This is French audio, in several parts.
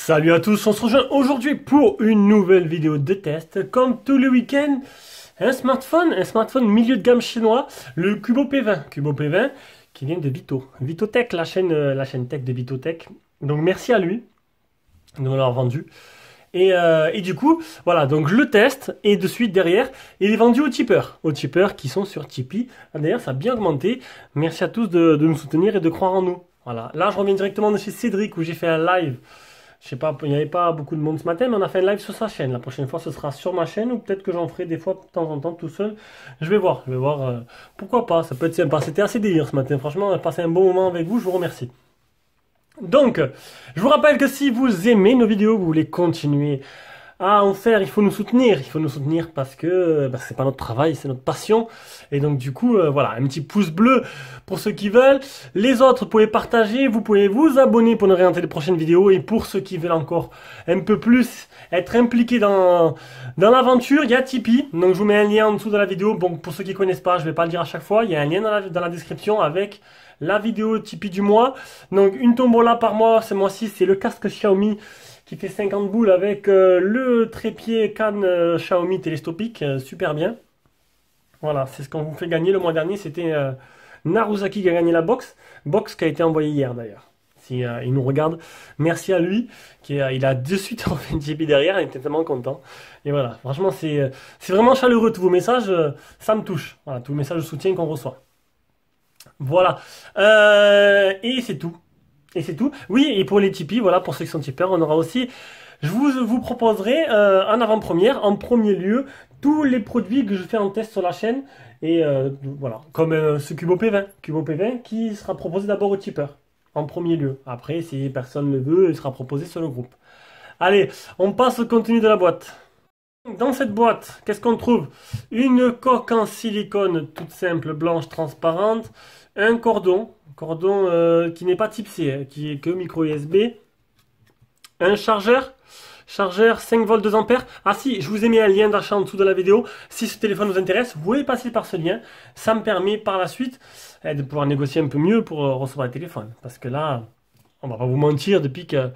Salut à tous, on se rejoint aujourd'hui pour une nouvelle vidéo de test. Comme tous les week-ends, un smartphone milieu de gamme chinois, le Cubo P20. Cubo P20 qui vient de Vitotech, la chaîne tech de Vitotech. Donc merci à lui de me l'avoir vendu. Et du coup, voilà, donc je le teste et de suite derrière, il est vendu aux tipeurs qui sont sur Tipeee. D'ailleurs, ça a bien augmenté. Merci à tous de nous soutenir et de croire en nous. Voilà, là je reviens directement de chez Cédric où j'ai fait un live. Je sais pas, il n'y avait pas beaucoup de monde ce matin, mais on a fait un live sur sa chaîne. La prochaine fois, ce sera sur ma chaîne ou peut-être que j'en ferai des fois de temps en temps tout seul. Je vais voir, pourquoi pas, ça peut être sympa. C'était assez délire ce matin, franchement, on a passé un bon moment avec vous, je vous remercie. Donc, je vous rappelle que si vous aimez nos vidéos, vous voulez continuer à en faire, il faut nous soutenir parce que c'est pas notre travail, c'est notre passion. Et donc du coup, voilà, un petit pouce bleu pour ceux qui veulent. Les autres, vous pouvez partager, vous pouvez vous abonner pour ne rien rater les prochaines vidéos. Et pour ceux qui veulent encore un peu plus être impliqués dans l'aventure, il y a Tipeee. Donc je vous mets un lien en dessous de la vidéo. Bon, pour ceux qui connaissent pas, je vais pas le dire à chaque fois, il y a un lien dans la description avec la vidéo Tipeee du mois. Donc une tombola par mois, ce mois-ci, c'est le casque Xiaomi qui fait 50 boules avec le trépied canne Xiaomi télescopique, super bien. Voilà, c'est ce qu'on vous fait gagner. Le mois dernier, c'était Naruzaki qui a gagné la box qui a été envoyée hier d'ailleurs. Si il nous regarde, merci à lui, il a de suite refait une Tipeee derrière, il était tellement content. Et voilà, franchement, c'est vraiment chaleureux, tous vos messages, ça me touche. Voilà, tous les messages de soutien qu'on reçoit. Voilà, et c'est tout. Et c'est tout. Oui, et pour les Tipeee, voilà, pour ceux qui sont tipeurs, on aura aussi, je vous proposerai en avant-première, en premier lieu, tous les produits que je fais en test sur la chaîne. Et voilà, comme ce Cubo P20 qui sera proposé d'abord aux tipeurs, en premier lieu. Après, si personne ne le veut, il sera proposé sur le groupe. Allez, on passe au contenu de la boîte. Dans cette boîte, qu'est-ce qu'on trouve? Une coque en silicone toute simple, blanche, transparente, un cordon qui n'est pas type C, hein, qui est que micro USB, un chargeur 5 volts 2 ampères. Ah si, je vous ai mis un lien d'achat en dessous de la vidéo. Si ce téléphone vous intéresse, vous pouvez passer par ce lien. Ça me permet par la suite de pouvoir négocier un peu mieux pour recevoir le téléphone. Parce que là, on va pas vous mentir, depuis que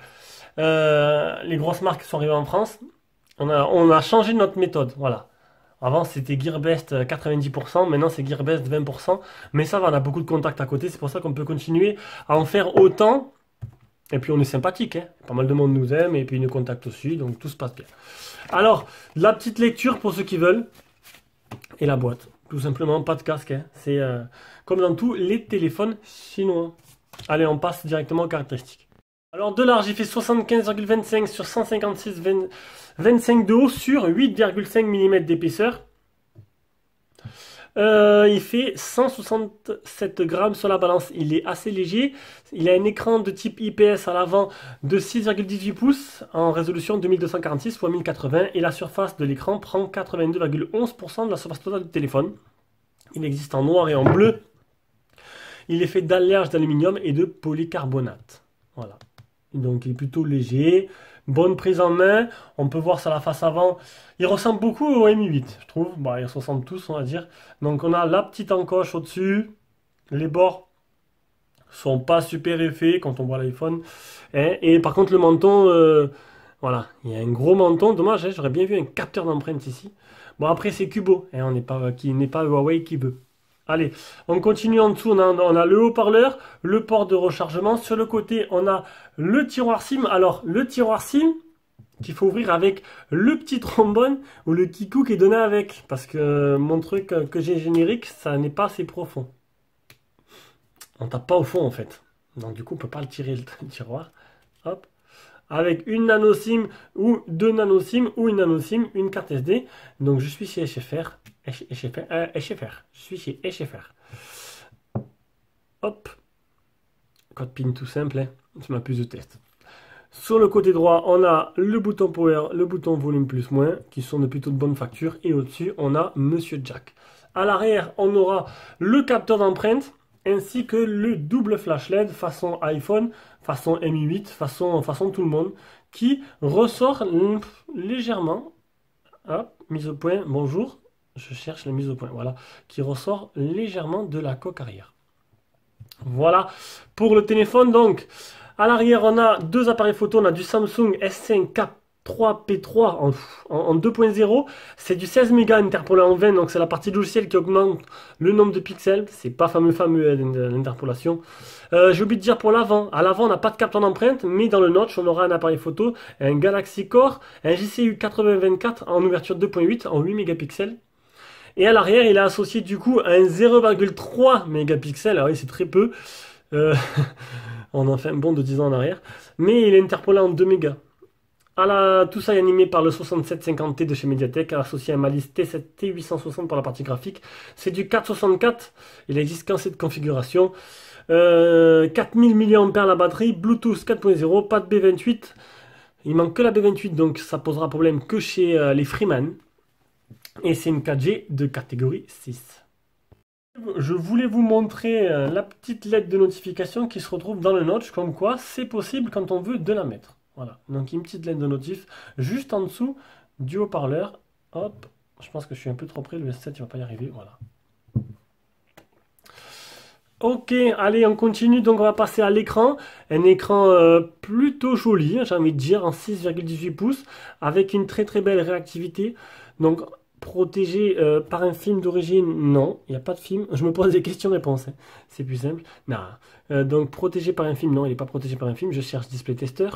les grosses marques sont arrivées en France, on a changé notre méthode. Voilà. Avant, c'était Gearbest 90%, maintenant c'est Gearbest 20%. Mais ça va, on a beaucoup de contacts à côté, c'est pour ça qu'on peut continuer à en faire autant. Et puis on est sympathique, hein. Pas mal de monde nous aime et puis ils nous contactent aussi, donc tout se passe bien. Alors, la petite lecture pour ceux qui veulent. Et la boîte, tout simplement, pas de casque, hein. C'est comme dans tous les téléphones chinois. Allez, on passe directement aux caractéristiques. Alors de large, il fait 75,25 sur 156,25 de haut sur 8,5 mm d'épaisseur. Il fait 167 grammes sur la balance. Il est assez léger. Il a un écran de type IPS à l'avant de 6,18 pouces en résolution 2246 x 1080 et la surface de l'écran prend 82,11% de la surface totale du téléphone. Il existe en noir et en bleu. Il est fait d'alliage d'aluminium et de polycarbonate. Voilà. Donc il est plutôt léger, bonne prise en main, on peut voir sur la face avant, il ressemble beaucoup au Mi 8, je trouve, bah, ils se ressemblent tous on va dire. Donc on a la petite encoche au-dessus, les bords sont pas super épais quand on voit l'iPhone, et par contre le menton, voilà, il y a un gros menton, dommage, hein, j'aurais bien vu un capteur d'empreinte ici. Bon après c'est Cubo, on n'est pas, qui n'est pas Huawei qui veut. Allez, on continue en dessous, on a le haut-parleur, le port de rechargement. Sur le côté, on a le tiroir SIM. Alors, le tiroir SIM qu'il faut ouvrir avec le petit trombone ou le kikou qui est donné avec. Parce que mon truc que j'ai générique, ça n'est pas assez profond. On tape pas au fond en fait. Donc du coup, on peut pas le tirer le tiroir. Hop. Avec une nano SIM ou deux nano SIM ou une nano SIM, une carte SD. Donc je suis chez SFR. SFR. Je suis chez SFR. Hop. Code PIN tout simple. Hein. C'est ma puce de test. Sur le côté droit, on a le bouton Power, le bouton Volume plus moins, qui sont de plutôt de bonne facture. Et au-dessus, on a Monsieur Jack. À l'arrière, on aura le capteur d'empreinte, ainsi que le double flash LED façon iPhone, façon Mi 8, façon tout le monde, qui ressort légèrement. Hop, mise au point, bonjour. Je cherche la mise au point, voilà, qui ressort légèrement de la coque arrière. Voilà pour le téléphone donc. À l'arrière, on a deux appareils photo. On a du Samsung S5 K3P3 en 2.0. C'est du 16 mégas interpolé en 20. Donc c'est la partie logicielle qui augmente le nombre de pixels. C'est pas fameux l'interpolation. J'ai oublié de dire pour l'avant. À l'avant, on n'a pas de capteur d'empreinte, mais dans le notch, on aura un appareil photo, un Galaxy Core, un JCU 8024 en ouverture 2.8 en 8 mégapixels. Et à l'arrière, il est associé du coup à un 0,3 mégapixels. Alors oui, c'est très peu. On en fait un bond de 10 ans en arrière. Mais il est interpolé en 2 mégas. Tout ça est animé par le 6750T de chez Mediatek, associé à un Malice T7 T860 pour la partie graphique. C'est du 464. Il n'existe qu'en cette configuration. 4000 mAh la batterie, Bluetooth 4.0, pas de B28. Il manque que la B28, donc ça posera problème que chez les Freeman. Et c'est une 4G de catégorie 6. Je voulais vous montrer la petite lettre de notification qui se retrouve dans le notch, comme quoi c'est possible quand on veut de la mettre. Voilà, donc une petite lettre de notif juste en dessous du haut-parleur. Hop, je pense que je suis un peu trop près, le S7 il va pas y arriver, voilà. Ok, allez, on continue, donc on va passer à l'écran. Un écran plutôt joli, j'ai envie de dire, en 6,18 pouces, avec une très très belle réactivité. Donc, protégé par un film d'origine, non, il n'y a pas de film. Je me pose des questions-réponses, hein. C'est plus simple. Non. Donc, protégé par un film, non, il n'est pas protégé par un film. Je cherche display tester.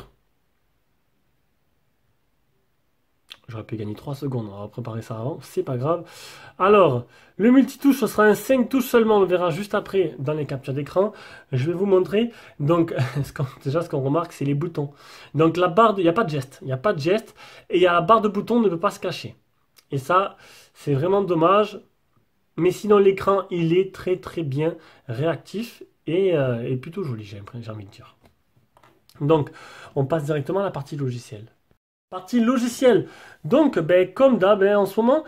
J'aurais pu gagner 3 secondes, on va préparer ça avant, c'est pas grave. Alors, le multitouche, ce sera un 5 touches seulement, on le verra juste après dans les captures d'écran. Je vais vous montrer, donc, déjà ce qu'on remarque, c'est les boutons. Donc la barre, il n'y a pas de geste, il n'y a pas de geste, et la barre de boutons ne peut pas se cacher. Et ça, c'est vraiment dommage, mais sinon l'écran, il est très très bien réactif, et plutôt joli, j'ai envie de dire. Donc, on passe directement à la partie logicielle. Partie logicielle. Donc, comme d'hab, en ce moment,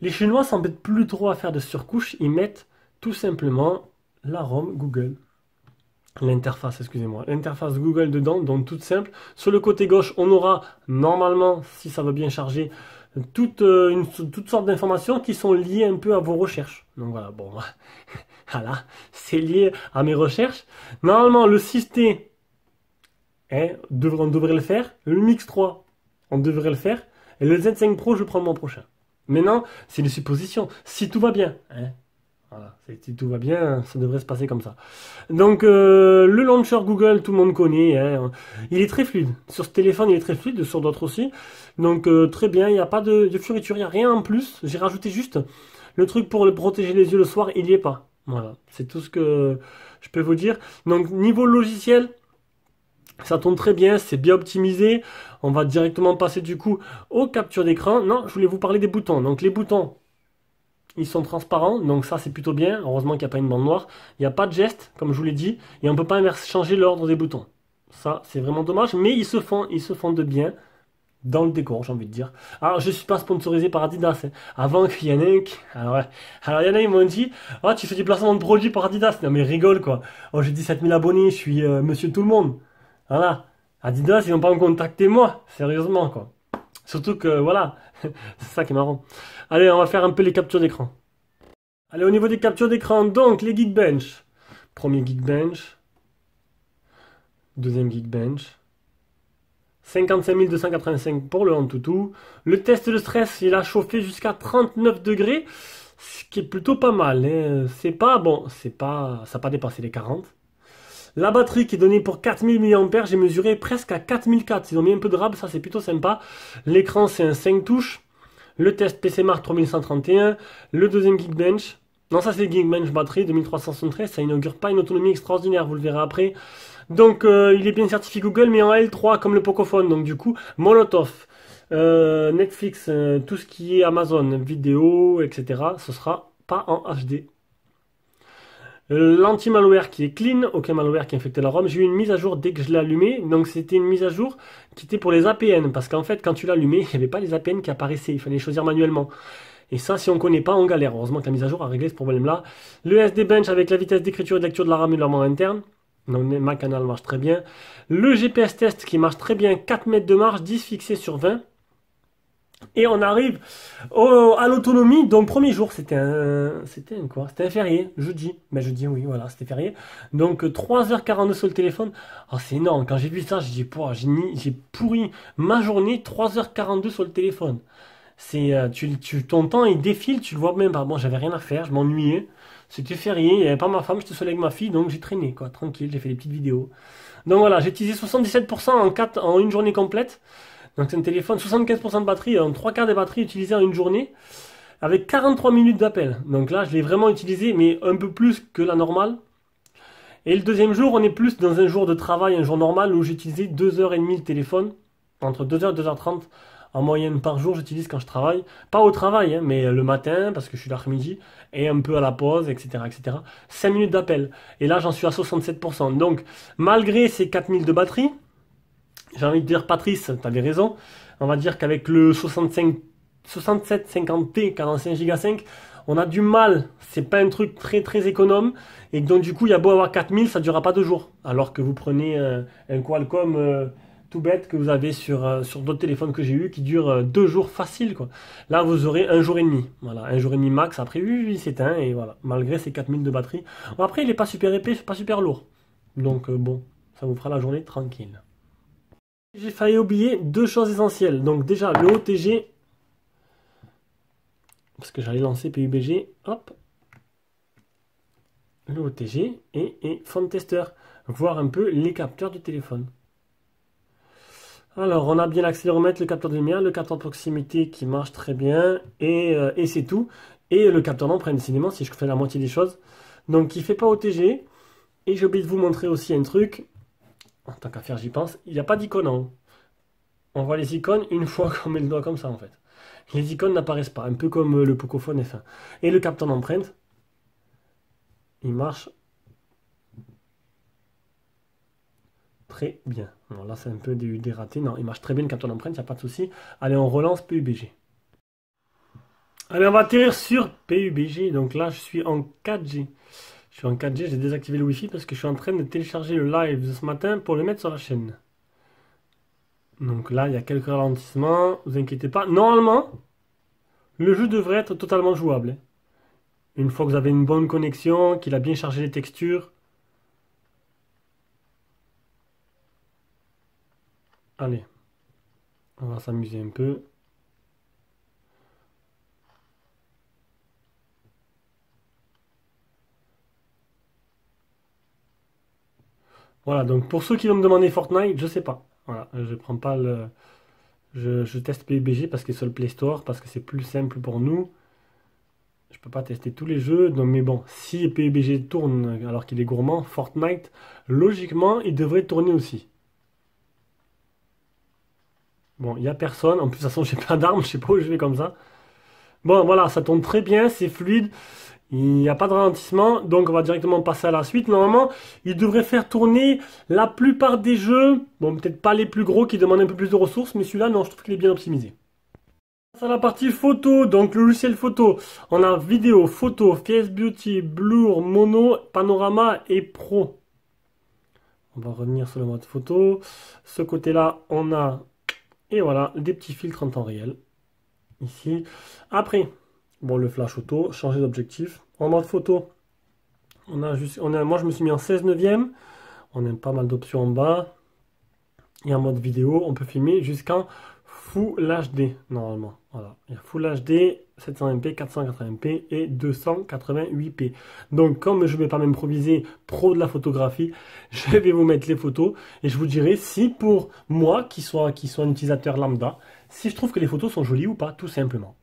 les Chinois s'embêtent plus trop à faire de surcouches. Ils mettent tout simplement la ROM Google. L'interface, excusez-moi. L'interface Google dedans, donc toute simple. Sur le côté gauche, on aura normalement, si ça va bien charger, toutes sortes d'informations qui sont liées un peu à vos recherches. Donc voilà, bon, voilà, c'est lié à mes recherches. Normalement, le 6T, on devrait le faire. Le Mix 3, on devrait le faire. Et le Z5 Pro, je prends le mois prochain. Maintenant, c'est une supposition. Si tout va bien. Voilà, si tout va bien, ça devrait se passer comme ça. Donc, le launcher Google, tout le monde connaît. Il est très fluide. Sur ce téléphone, il est très fluide. Sur d'autres aussi. Donc, très bien. Il n'y a pas de fioriture. Il n'y a rien en plus. J'ai rajouté juste le truc pour protéger les yeux le soir. Il n'y est pas. Voilà. C'est tout ce que je peux vous dire. Donc, niveau logiciel, ça tourne très bien, c'est bien optimisé. On va directement passer du coup aux captures d'écran. Non, je voulais vous parler des boutons. Donc les boutons, ils sont transparents. Donc ça, c'est plutôt bien. Heureusement qu'il n'y a pas une bande noire. Il n'y a pas de geste, comme je vous l'ai dit. Et on ne peut pas changer l'ordre des boutons. Ça, c'est vraiment dommage. Mais ils se font de bien dans le décor, j'ai envie de dire. Alors, je ne suis pas sponsorisé par Adidas. Avant qu'il y en ait Alors, il y en a, ils m'ont dit, oh, tu fais du placement de produits par Adidas. Non, mais rigole, quoi. Oh, j'ai 17 000 abonnés, je suis monsieur tout le monde. Voilà, Adidas, ils n'ont pas contacté moi, sérieusement, quoi. Surtout que, voilà, c'est ça qui est marrant. Allez, on va faire un peu les captures d'écran. Allez, au niveau des captures d'écran, donc, les Geekbench. Premier Geekbench. Deuxième Geekbench. 55 285 pour le Antutu. Le test de stress, il a chauffé jusqu'à 39 degrés, ce qui est plutôt pas mal. Hein. C'est pas, bon, ça n'a pas dépassé les 40. La batterie qui est donnée pour 4000 mAh, j'ai mesuré presque à 4004. Ils ont mis un peu de rab, ça c'est plutôt sympa. L'écran c'est un 5 touches. Le test PC Mark 3131. Le deuxième Geekbench. Non, ça c'est le Geekbench batterie 2373. Ça inaugure pas une autonomie extraordinaire, vous le verrez après. Donc il est bien certifié Google, mais en L3 comme le Pocophone. Donc du coup, Molotov, Netflix, tout ce qui est Amazon, vidéo, etc. Ce sera pas en HD. L'anti-malware qui est clean, aucun malware qui infectait la ROM. J'ai eu une mise à jour dès que je l'ai allumé. Donc c'était une mise à jour qui était pour les APN. Parce qu'en fait, quand tu l'allumais, il n'y avait pas les APN qui apparaissaient. Il fallait les choisir manuellement. Et ça, si on ne connaît pas, on galère. Heureusement que la mise à jour a réglé ce problème-là. Le SD Bench avec la vitesse d'écriture et de lecture de la RAM et de la mémoire interne. Donc ma canal marche très bien. Le GPS test qui marche très bien. 4 mètres de marge, 10 fixés sur 20. Et on arrive à l'autonomie. Donc, premier jour, c'était un quoi? C'était un férié, jeudi. Ben, jeudi, oui, voilà, c'était férié. Donc, 3h42 sur le téléphone. Oh, c'est énorme. Quand j'ai vu ça, j'ai dit, pouah, j'ai pourri ma journée, 3h42 sur le téléphone. Ton temps, il défile, tu le vois même pas. Bon, j'avais rien à faire, je m'ennuyais. C'était férié, il n'y avait pas ma femme, j'étais seul avec ma fille, donc j'ai traîné, quoi, tranquille, j'ai fait des petites vidéos. Donc voilà, j'ai utilisé 77% en une journée complète. Donc c'est un téléphone, 75% de batterie, trois quarts des batteries utilisées en une journée, avec 43 minutes d'appel. Donc là, je l'ai vraiment utilisé, mais un peu plus que la normale. Et le deuxième jour, on est plus dans un jour de travail, un jour normal, où j'ai utilisé 2h30 le téléphone, entre 2h et 2h30 en moyenne par jour, j'utilise quand je travaille. Pas au travail, hein, mais le matin, parce que je suis l'après-midi, et un peu à la pause, etc., etc. 5 minutes d'appel. Et là, j'en suis à 67%. Donc, malgré ces 4000 de batterie, j'ai envie de dire, Patrice, tu avais raison. On va dire qu'avec le 6750T 45 Go 5, on a du mal. C'est pas un truc très très économe. Et donc du coup, il y a beau avoir 4000, ça ne durera pas 2 jours. Alors que vous prenez un Qualcomm tout bête que vous avez sur d'autres téléphones que j'ai eu qui dure 2 jours facile, quoi. Là, vous aurez un jour et demi. Voilà, un jour et demi max. Après, oui, il s'éteint et voilà. Malgré ces 4000 de batterie. Bon, après, il n'est pas super épais, pas super lourd. Donc bon, ça vous fera la journée tranquille. J'ai failli oublier deux choses essentielles. Donc déjà, le OTG, parce que j'allais lancer PUBG, hop, le OTG et Phone Tester, voir un peu les capteurs du téléphone. Alors, on a bien l'accéléromètre, le capteur de lumière, le capteur de proximité qui marche très bien, et c'est tout. Et le capteur d'empreinte, décidément, si je fais la moitié des choses. Donc, il ne fait pas OTG. Et j'ai oublié de vous montrer aussi un truc. En tant qu'à faire, j'y pense. Il n'y a pas d'icône en haut. On voit les icônes une fois qu'on met le doigt comme ça, en fait. Les icônes n'apparaissent pas, un peu comme le Pocophone F1. Et le capteur d'empreinte, il marche très bien. Bon, là, c'est un peu des ratés. Non, il marche très bien le capteur d'empreinte, il n'y a pas de souci. Allez, on relance PUBG. Allez, on va atterrir sur PUBG. Donc là, je suis en 4G. Je suis en 4G, j'ai désactivé le Wi-Fi parce que je suis en train de télécharger le live de ce matin pour le mettre sur la chaîne. Donc là, il y a quelques ralentissements, vous inquiétez pas. Normalement, le jeu devrait être totalement jouable, hein. Une fois que vous avez une bonne connexion, qu'il a bien chargé les textures. Allez, on va s'amuser un peu. Voilà, donc pour ceux qui vont me demander Fortnite, je sais pas. Voilà, je prends pas le. Je teste PUBG parce qu'il est sur le Play Store, parce que c'est plus simple pour nous. Je peux pas tester tous les jeux, donc, mais bon, si PUBG tourne alors qu'il est gourmand, Fortnite, logiquement, il devrait tourner aussi. Bon, il n'y a personne. En plus, de toute façon, j'ai pas d'armes, je sais pas où je vais comme ça. Bon, voilà, ça tourne très bien, c'est fluide. Il n'y a pas de ralentissement, donc on va directement passer à la suite. Normalement, il devrait faire tourner la plupart des jeux. Bon, peut-être pas les plus gros qui demandent un peu plus de ressources, mais celui-là, non, je trouve qu'il est bien optimisé. C'est la partie photo, donc le logiciel photo. On a vidéo, photo, Face Beauty, Blur, Mono, Panorama et Pro. On va revenir sur le mode photo. Ce côté-là, on a, et voilà, des petits filtres en temps réel. Ici. Après, bon, le flash auto, changer d'objectif. En mode photo, moi je me suis mis en 16 neuvième. On a pas mal d'options en bas. Et en mode vidéo, on peut filmer jusqu'en Full HD normalement. Voilà. Il y a Full HD, 720p, 480p et 288p. Donc comme je ne vais pas m'improviser pro de la photographie, je vais vous mettre les photos et je vous dirai si pour moi, qui soit un utilisateur lambda, si je trouve que les photos sont jolies ou pas, tout simplement.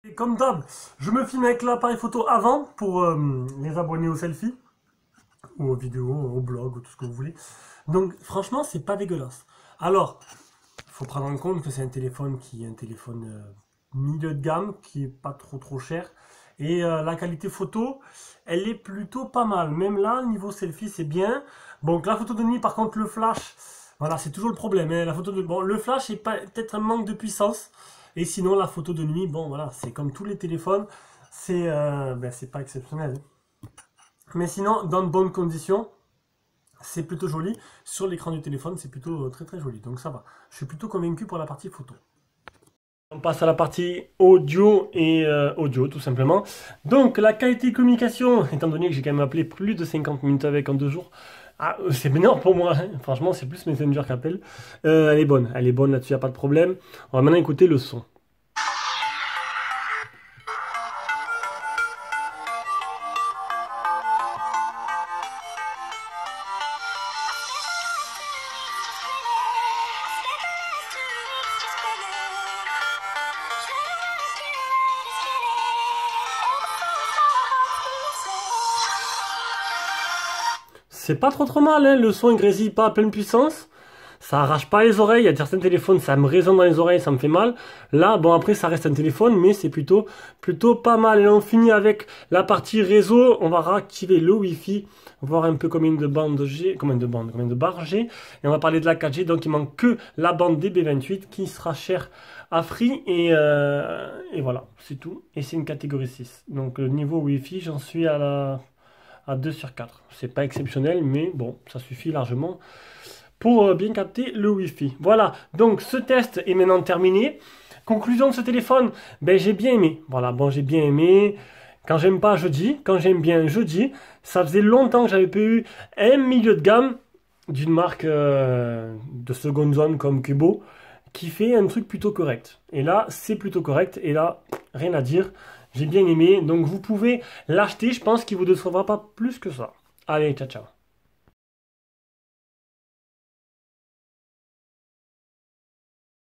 Et comme d'hab, je me filme avec l'appareil photo avant pour les abonnés aux selfies, ou aux vidéos, au blog, ou tout ce que vous voulez. Donc franchement, c'est pas dégueulasse. Alors, il faut prendre en compte que c'est un téléphone qui est un téléphone milieu de gamme, qui est pas trop cher. Et la qualité photo, elle est plutôt pas mal. Même là, niveau selfie, c'est bien. Donc la photo de nuit, par contre, le flash, voilà, c'est toujours le problème. Hein. La photo de... Bon, le flash est peut-être un manque de puissance. Et sinon, la photo de nuit, bon, voilà, c'est comme tous les téléphones, c'est pas exceptionnel. Mais sinon, dans de bonnes conditions, c'est plutôt joli. Sur l'écran du téléphone, c'est plutôt très joli. Donc ça va. Je suis plutôt convaincu pour la partie photo. On passe à la partie audio et audio tout simplement. Donc la qualité de communication, étant donné que j'ai quand même appelé plus de 50 minutes avec en 2 jours, c'est énorme pour moi, hein. Franchement c'est plus Messenger qu'appel. Elle est bonne là-dessus, il n'y a pas de problème. On va maintenant écouter le son. C'est pas trop mal, hein. Le son il grésille pas à pleine puissance, ça arrache pas les oreilles, il y a certains téléphones, ça me résonne dans les oreilles, ça me fait mal. Là, bon après ça reste un téléphone, mais c'est plutôt pas mal. Et on finit avec la partie réseau, on va réactiver le Wi-Fi, voir un peu combien de bandes j'ai, combien de barres j'ai, et on va parler de la 4G, donc il manque que la bande DB28 qui sera chère à Free, et voilà, c'est tout, et c'est une catégorie 6. Donc niveau Wi-Fi, j'en suis à 2 sur 4. C'est pas exceptionnel, mais bon, ça suffit largement pour bien capter le Wi-Fi. Voilà, donc ce test est maintenant terminé. Conclusion de ce téléphone, ben j'ai bien aimé. Voilà, bon, j'ai bien aimé. Quand j'aime pas, je dis. Quand j'aime bien, je dis. Ça faisait longtemps que j'avais pas eu un milieu de gamme d'une marque de seconde zone comme Cubo qui fait un truc plutôt correct. Et là, c'est plutôt correct. Et là, rien à dire. J'ai bien aimé. Donc, vous pouvez l'acheter. Je pense qu'il vous décevra pas plus que ça. Allez, ciao, ciao.